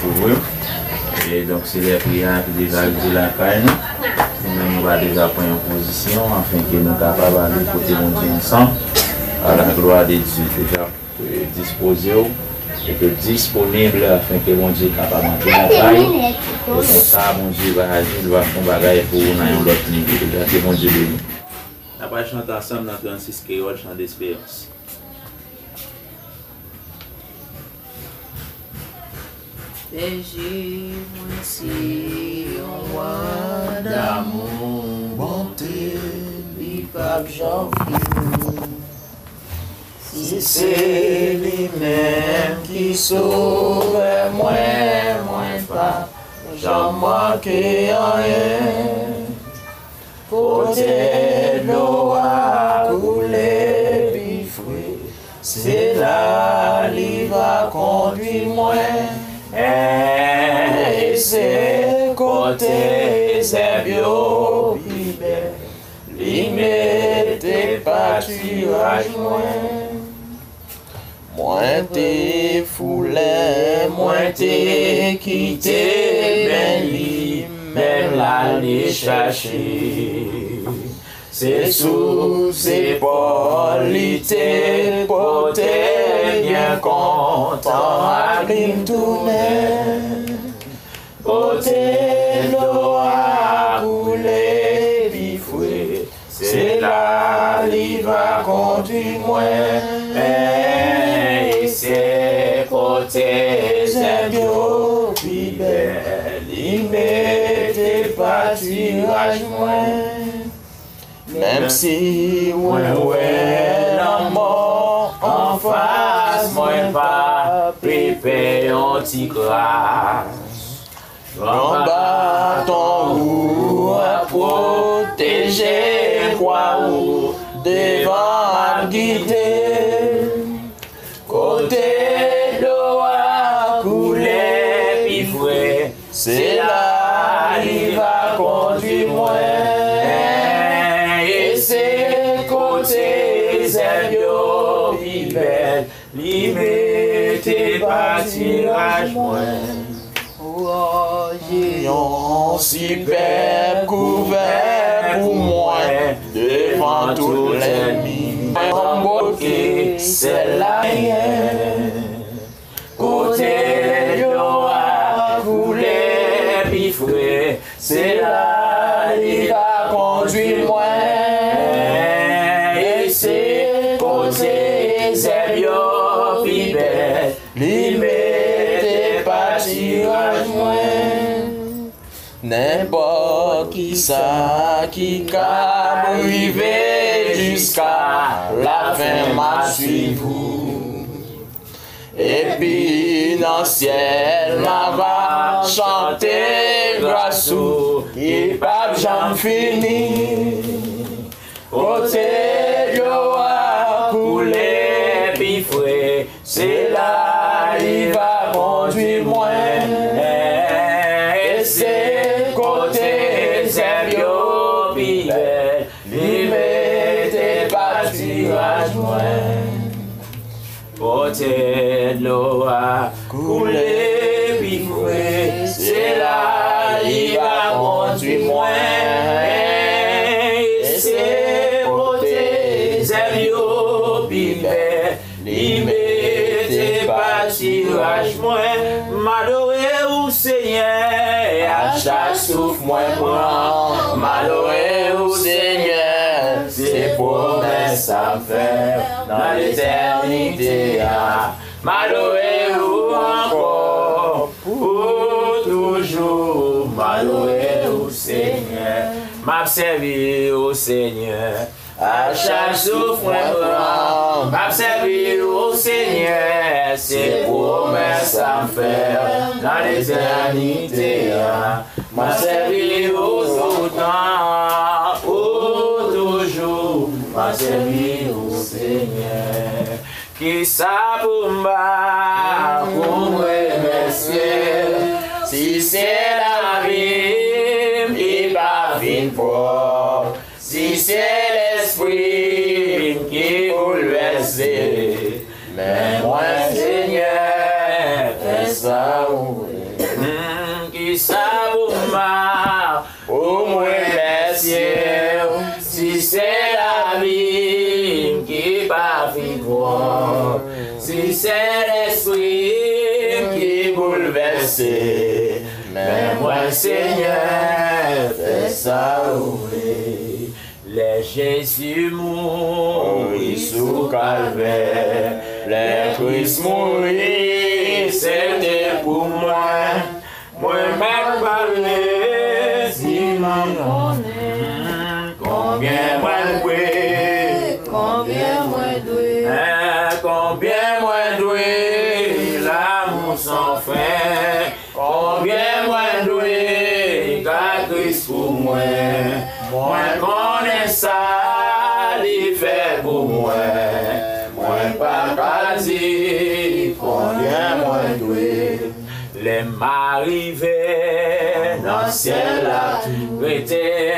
pour eux. Et donc, c'est les prières qui déjà dit la caille. Nous va déjà prendre une position afin que nous soyons capables d'aller côté mon Dieu ensemble. À la gloire de Dieu, déjà disposé et que disponible afin que mon Dieu soit capable de la caille. Et comme ça, mon Dieu va agir, il va faire un bagage pour nous dans un autre niveau. Déjà que mon Dieu bénit. On va chanter ensemble dans 36 créoles, chant d'espérance. J'ai si un roi d'amour, bonté, l'hypape j'en si c'est lui-même qui sauve, moi pas, j'en manque rien. Côté de l'eau à couler, puis fruit, c'est là qu'il va conduire moi. Et c'est côté c'est bio bibé, limite pâturage moins t'es foulé, moins t'es quitté, même l'aller chercher. C'est sous ses polités, côté bien content, à bim tourner. Côté l'eau à couler, bifoué, c'est là qu'il va conduire moi. Et c'est côté c'est bio, puis belle, il met pâturage moins. Même si la mort en face, moi pas prépare un petit crash. J'en bâton ou à protéger quoi ou devant à guider. Côté l'eau à couler, puis fouet, c'est là il va conduire moi. Limite pâturage moins. Oh, j'ai un superbe couvert pour moi devant tous les ennemis. Embarqué, c'est la mienne. Côté l'eau à couler, puis fouet, c'est là il va conduire moi. Et c'est côté c'est bio, puis belle, limite pâturage moins. N'importe qui ça qui cap arriver jusqu'à la fin m'a suivi. Et puis dans le ciel ma va chanter grâce au qui pas j'en fini. Côté l'eau à couler, puis fouet, c'est là il va conduire moi. Et c'est côté c'est bio, puis belle, limite pâturage moins. Côté l'eau à couler, puis fouet, c'est là il va conduire moi. M'adorer au Seigneur, à chaque souffle moi prend. M'adorer au Seigneur, c'est promesses à faire dans l'éternité. M'adorer encore pour toujours. M'adorer au Seigneur, m'observer au Seigneur. À chaque souffle moi prend. M'observer au Seigneur, c'est promesses à faire dans l'éternité. M'a servi aux autres, pour toujours, m'a servi au Seigneur. Qui ça pour moi, remercier, si c'est la vie, il va venir pour, si c'est l'esprit qui bouleverse. Mais moi, Seigneur, fais ça, oui. ça vous marre, au moins merci. Si c'est la vie qui va vivre, si c'est l'esprit qui bouleverse, mais moi Seigneur, fais ça oublier. Les Jésus mourit sous calvaire, les Christ mourit, c'était pour moi. Moi-même parler, si m'en combien moi doué, combien moi doué, combien moi doué, l'amour sans fin, combien moi doué, car Christ pour moi, moi connais ça, il fait pour moi, moi pas qu'à dire, combien moi doué. Les m'arriver dans le ciel là, rester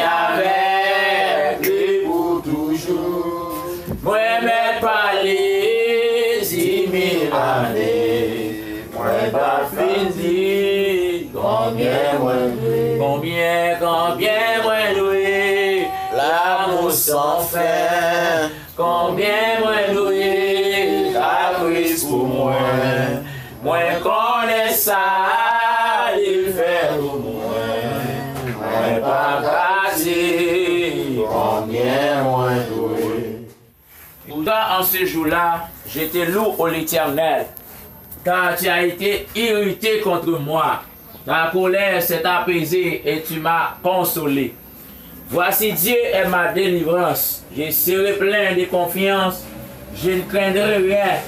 avec lui pour toujours. Moi m'ai parlé 10 000 années, moi pas fini. Combien moi loué, combien moi loué, l'amour sans fin. Combien moi loué, la Christ pour moi. Moi connais ça, il fait pour moi. Moi pas quasi, combien moi doué. Pourtant en ce jour-là, j'étais lourd au l'Éternel, car tu as été irrité contre moi. Ta colère s'est apaisée et tu m'as consolé. Voici Dieu est ma délivrance. Je serai plein de confiance. Je ne craindrai rien.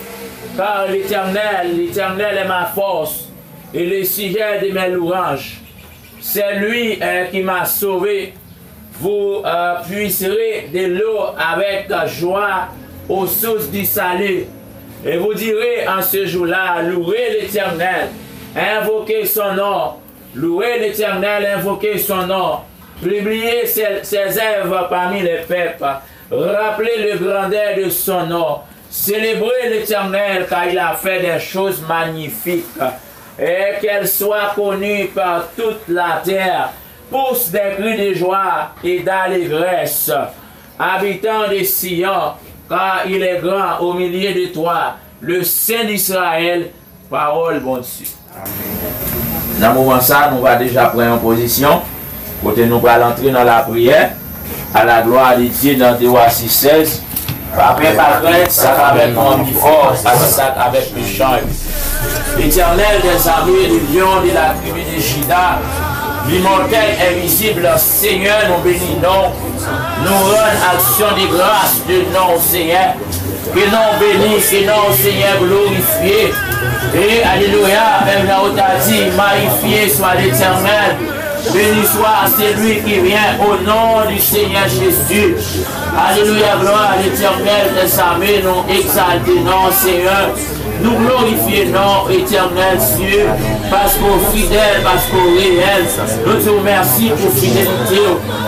Car l'Éternel est ma force et le sujet de mes louanges. C'est lui qui m'a sauvé. Vous puiserez de l'eau avec joie aux sources du salut. Et vous direz en ce jour-là, louez l'Éternel, invoquez son nom. Louez l'Éternel, invoquez son nom. Publiez ses œuvres parmi les peuples. Rappelez le grandeur de son nom. Célébrez l'Éternel car il a fait des choses magnifiques. Et qu'elles soient connues par toute la terre. Pousse des cris de joie et d'allégresse. Habitants de Sion, car il est grand au milieu de toi. Le Saint d'Israël, parole bon Dieu. Dans ce moment ça, nous va déjà prendre en position. Côté nous allons entrer dans la prière. À la gloire de Dieu dans 2 Rois 6:16. Après par crainte, ça avec mon fort, ça avec le chant. L'Éternel des armées, le lion de la tribu de Juda, l'immortel invisible, Seigneur, nous bénissons. Nous rendons action de grâce de nos Seigneur. Que nous bénisse, que nous Seigneur glorifié. Et alléluia, même là où tu as dit, magnifié soit l'Éternel. Béni soit celui qui vient au nom du Seigneur Jésus. Alléluia, gloire à l'Éternel des armées, nous exaltons, Seigneur. Nous glorifions, éternel Dieu, parce qu'au fidèle, parce qu'au réel. Nous te remercions pour fidélité.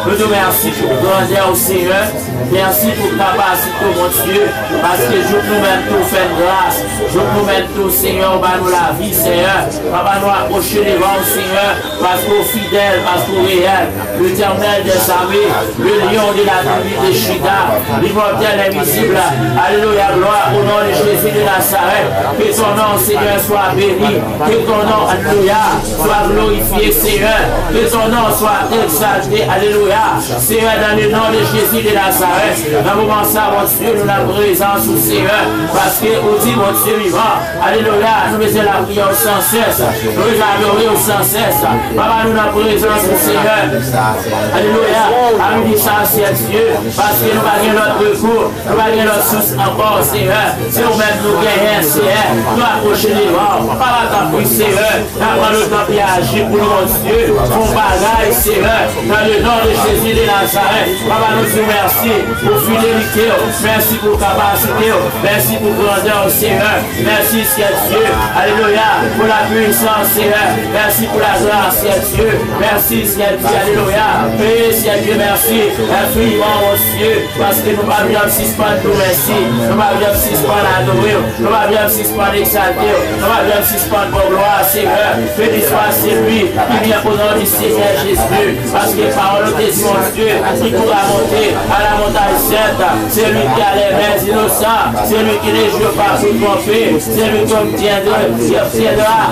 Nous te remercions pour grandeur, Seigneur. Merci pour capacité, mon Dieu. Parce que je nous mets tout fait grâce. Je nous mets tout, Seigneur, par nous la vie, Seigneur. Papa, nous approcher les vents, Seigneur. Parce qu'au fidèle, parce qu'au réel. L'éternel des armées, le lion de la tribu de Juda, l'immortel invisible. Alléluia, gloire au nom de Jésus de Nazareth. Que ton nom, Seigneur, soit béni. Que ton nom, alléluia, soit glorifié, Seigneur. Que ton nom soit exalté, alléluia. Seigneur, dans le nom de Jésus de Nazareth. Dans le moment ça, mon Dieu, nous avons présence au Seigneur. Parce que, au dit, mon Dieu vivant, alléluia, nous faisons la prière sans cesse. Nous faisons l'adorer sans cesse. Papa, nous avons présence au Seigneur. Alléluia. Amen, ça, c'est Dieu. Parce que nous n'avons pas notre recours. Nous n'avons pas notre source encore, Seigneur. Si nous-mêmes nous gagnons, Seigneur. Nous approcher les vents, par la caprice, Seigneur, avant le temps qui agit pour mon Dieu, mon bagage, Seigneur, dans le nom de Jésus de Nazareth. Papa, nous te remercie pour fidélité, merci pour capacité, merci pour grandeur, Seigneur, merci, Seigneur Dieu, alléluia, pour la puissance, Seigneur, merci pour la grâce, Seigneur Dieu, merci, Seigneur Dieu, alléluia, et Seigneur Dieu, merci, infiniment, mon Dieu, parce que nous ne pouvons pas suspendre, nous merci, nous ne pouvons pas suspendre, adorer, nous ne pouvons pas suspendre, exalter. exalter, nous allons suspendre pour gloire, Seigneur. Béni soit celui qui vient au nom du Seigneur Jésus, parce que parole de mon Dieu, qui pourra monter à la montagne sainte, celui qui a les mains innocents, celui qui ne joue pas pour tromper, celui qui obtiendra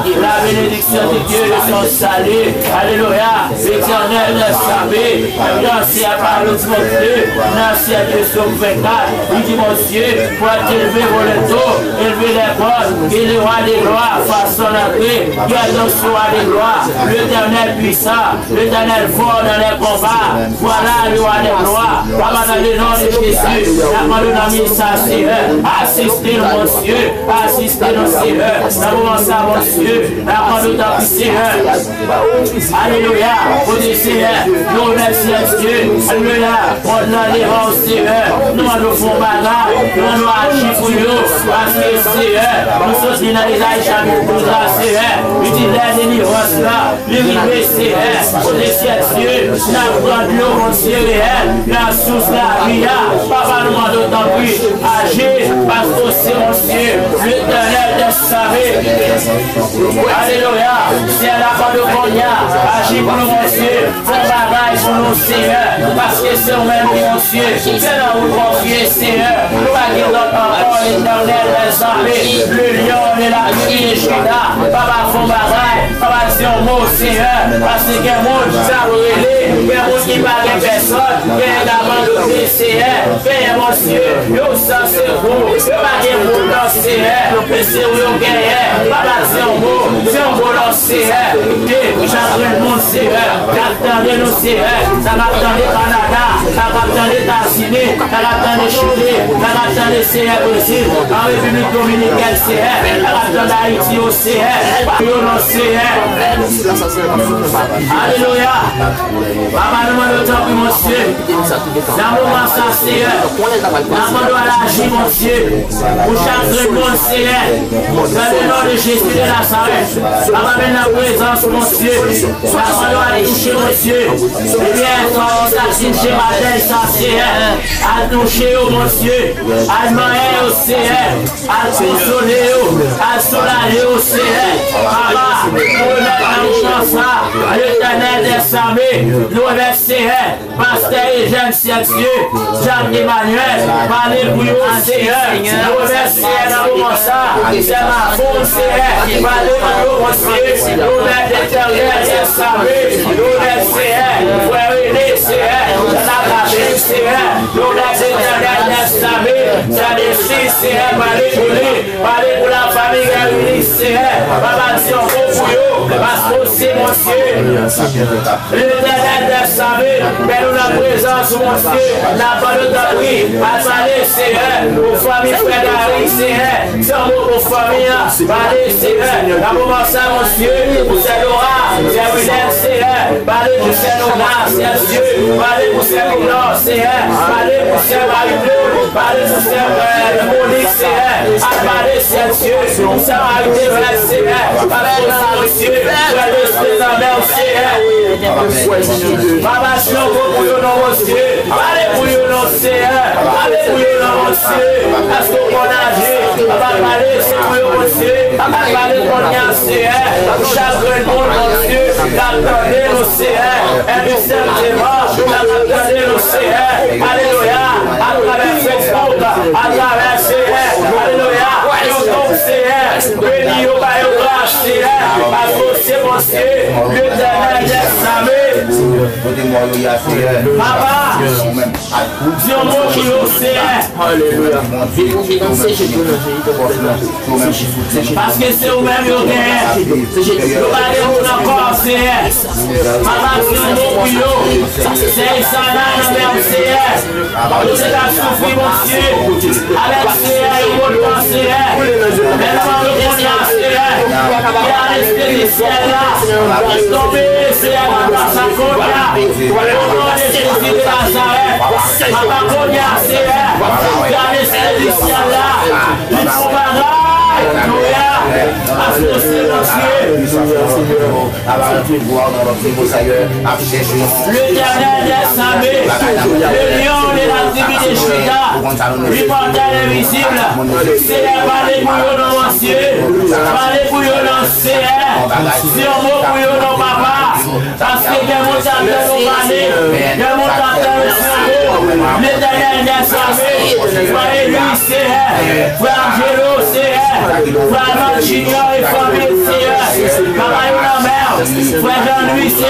la bénédiction de Dieu de son salut. Alléluia, l'Éternel le savait, l'ancien parle de mon Dieu, l'ancien Dieu son 24, il dit mon Dieu, pour élever vos letos, élever les bords, et le roi des gloires, façon d'entrer, qui a donc ce roi des gloires, l'Éternel puissant, l'Éternel fort dans les combats, voilà le roi des gloires, papa dans le nom de Jésus, la parole de ça, Seigneur, assistez mon Dieu, assistez-nous, Seigneur, dans le moment ça, mon Dieu, la parole de Seigneur, alléluia, au Seigneur, nous remercions Dieu, alléluia, on a les rangs, Seigneur, nous nous faisons bagarre, nous nous agissons pour nous, parce que Seigneur, nous sommes dans les aïchas, nous Seigneur, utilisez les délivrance là, les rives, Seigneur, au Dieu, nous prenons l'eau, mon Dieu, la source là, papa nous demande d'autant plus, agir, parce que c'est mon Dieu, l'Éternel de saver, alléluia, c'est la part de Cognac, agir pour nous, mon Dieu, fais bagaille pour nous, Seigneur, parce que c'est nous-mêmes, mon Dieu, c'est dans vous confier, Seigneur, nous allons encore l'Éternel de saver, le lion de la vie, Judas, papa font bagaille, papa c'est un mot, Seigneur, parce que le monde, ça vous relève, il y a un monde qui parle de personne, il y a un abandonné, Seigneur, il y a mon Dieu, yo ça c'est vous, il y a pas de mot dans Seigneur, mais c'est où vous gagnez, papa c'est un mot dans Seigneur, j'attends le monde, Seigneur, j'attendais nous, Seigneur, ça m'attendait Canada, ça m'attendait États-Unis, ça m'attendait Chili, ça m'attendait Seigneur Brésil, en République Dominicaine, Seigneur, ça m'attendait Haïti au Seigneur, non Seigneur, alléluia, papa nous demande autant que mon Dieu, dans le moment ça, Seigneur, nous doit l'agir, mon Dieu, pour chaque monde, Seigneur, dans le nom de Jésus de Nazareth, papa met la présence, mon Dieu, papa doit toucher, mon Dieu, et bien, quand on t'assine chez ma tête, ça, Seigneur, à toucher, mon Dieu, à demander au Seigneur, à consoler, à soulager au Seigneur, papa, pour mettre en chance, l'Éternel des armées, nous remercions, pasteur et jeune Dieu, Jacques-Emmanuel, parlez pour nous, Seigneur, nous remercions dans le moment ça, c'est ma faute, Seigneur, parlez pour nous, Seigneur, nous remercions l'Éternel des armées, nous remercions, frère René, Seigneur, dans la cachette, Seigneur, nous remercions l'Éternel des armées, ça décide, Seigneur, parlez pour lui, parlez pour la famille réunie, Seigneur, papa, si on vaut pour nous, parce que c'est mon Dieu, l'Éternel des armées, mais nous la présence, mon Dieu, la parole d'abri, à parler, Seigneur, aux familles Frédéric, Seigneur, sans mot aux familles, parlez, Seigneur, la moment ça, mon Dieu, pour ces Laura, c'est William, Seigneur, parlez pour ces Laura, c'est Dieu, parlez pour ces Laura, Seigneur, parlez pour ces Marie-Bleu, parlez pour ces Monique, Seieur, parlez, c'est Dieu, pour ces Marie-Bleu, Seieur, parlez pour ces Dieu, pour les dans la mer, Seigneur, Papa, je pour nous, mon Dieu, allez pour nous, Seigneur, allez pour nous, mon Dieu, parce qu'on a agi, papa, allez, c'est pour nous, mon Dieu, papa, allez pour nous, Seigneur, chaque monde, mon Dieu, l'attendez, nous, Seigneur, et nous sommes l'attendez, nous, Seigneur, alléluia, à travers Facebook, à travers Seigneur, alléluia, YouTube, Seigneur, béni au bail au grâce, Seigneur, parce que c'est mon Dieu, l'Éternel des armées. Papa, Dieu mon qui au Seigneur. Alléluia. Parce que c'est vous-même qui avez. Nous allons encore, Seigneur. Papa, Dieu mon qui au. C'est ça là, nous même, Seigneur. Nous sommes souffrir, mon Dieu. Avec Seigneur, il faut le Seigneur. Maintenant, nous connaissons, Seigneur. Il a resté du ciel là. Il est tombé, Seigneur, dans sa côte là. Au nom de Jésus de Nazareth, Papa Konya, Seigneur, il a resté du ciel là. Il faut bagaille. Alléluia. Parce que c'est mon Dieu. L'Éternel des armées, le lion de la tribu de Juda, l'immortel invisible, c'est parler pour eux dans mon ciel, parler pour eux dans le CR, si on mot pour eux dans papa, parce que des montagnes de parler, des montagnes de l'Éternel des armées, soyez lui CR, frère Angelo CR, frère Manchignon et famille CR, papa et la mère, frère Jean-Louis CR,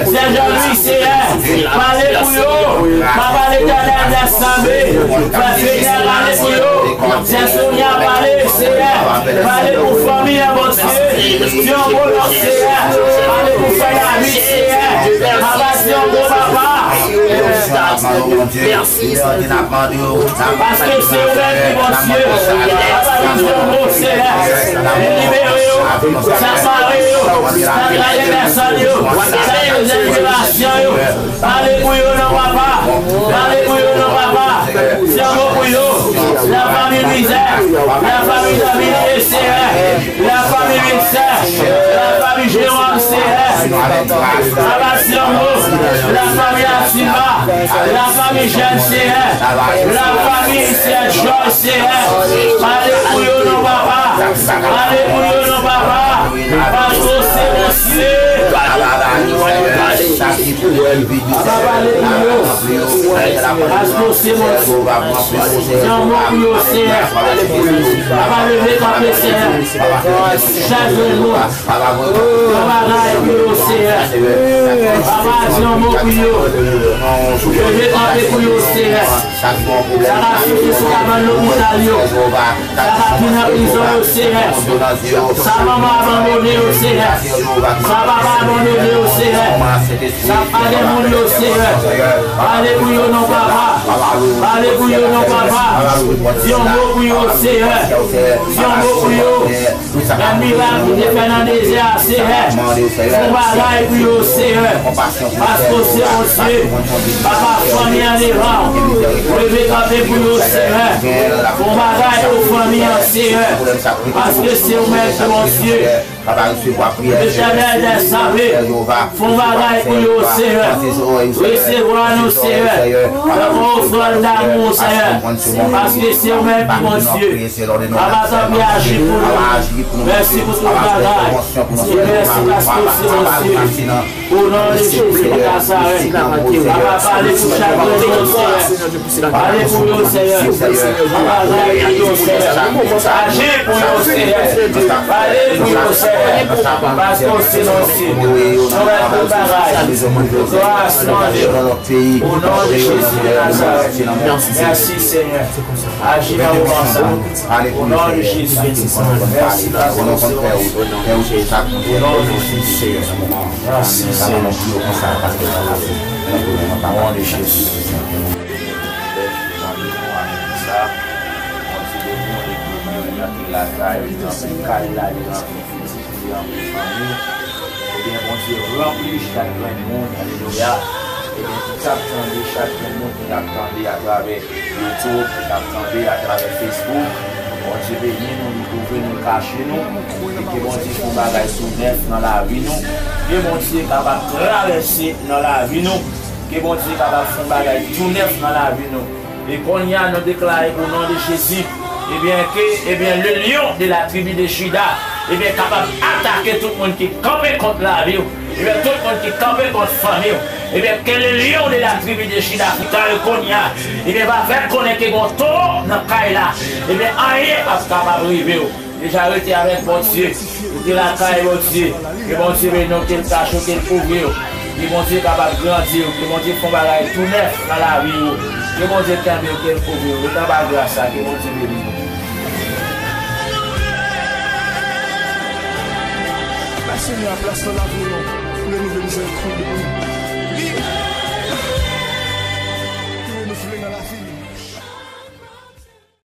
c'est Jean-Louis CR, parlez pour eux, papa l'Éternel des armées, frère Fédère, parlez pour eux, c'est Sonia, parlez CR, parlez pour famille à votre Dieu, si on veut leur CR, parlez pour faire la vie CR, papa si on veut papa, parce que c'est eux-mêmes qui vont Dieu, papa si on veut CR, libérez-vous, séparez-vous, séparez les personnes, séparez les générations, parlez pour eux non papa, parlez pour eux non papa, si on veut pour eux, la famille misère, la famille David CR, la famille Vincent, la famille Jérôme CR, la famille Asiba, la famille Jeanne CR, la famille Serge CR, allez pour eux non papa, allez pour eux non papa, parce que c'est mon ciel. Alléluia, non papa. Alléluia, non papa. Si on veut pour eux, c'est si on veut pour eux, un miracle qui est fait dans le désert, c'est on va là pour eux, c'est parce que c'est aussi, papa, famille en avant, lever camper pour eux, c'est on va là pour famille en c'est parce que c'est au même mon Dieu. L'Éternel des armées, font bagaille pour nous, Seigneur. Recevoir nous, Seigneur. Leur offrande d'amour, Seigneur. Parce que c'est eux-mêmes, mon Dieu. Papa, t'as bien agi pour nous. Merci pour ton bagaille. Et merci parce que c'est mon Dieu. Au nom de Jésus de Nazareth. Papa, parlez pour chacun de nous, Seigneur. Parlez pour nous, Seigneur. Papa, parlez pour nous, Seigneur. Agis pour nous, Seigneur. Parlez pour nous, Seigneur. Parce que c'est aussi, nous avons le bagage, au nom de Jésus de Nazareth. Merci Seigneur. Agis dans vos ensembles. Au nom de Jésus. Merci dans vos ensembles. Au nom de Jésus. Merci Seigneur. Au nom de Jésus. Et bien, bon Dieu, remplis chaque monde, alléluia. Et bien, tout attendez, chaque monde qui attendait à travers YouTube, qui attendait à travers Facebook. Bon Dieu, bénis nous, nous pouvons nous cacher nous. Et que bon Dieu, pour bagaille tout neuf dans la vie nous. Que bon Dieu, capable de traverser dans la vie nous. Que bon Dieu, capable de faire bagaille tout neuf dans la vie nous. Et qu'on y a nous déclaré au nom de Jésus. Et bien, le lion de la tribu de Juda, et bien, capable d'attaquer tout le monde qui campe contre la vie, et bien, tout le monde qui campe contre la famille, et bien, que le lion de la tribu de Juda, dans le Konya, et bien, va faire connaître que mon taureau dans le caille là, et bien, rien parce qu'il va arriver. Déjà arrêté avec mon Dieu, et la caille, mon Dieu, et mon Dieu, nous qu'il cache, qu'il couvre, et mon Dieu capable de grandir, et mon Dieu font bagaille tout neuf dans la vie, et mon Dieu t'aime, qu'il couvre, et dans la grâce, et mon Dieu bénit. Seigneur, place dans la vie, nous, nous venons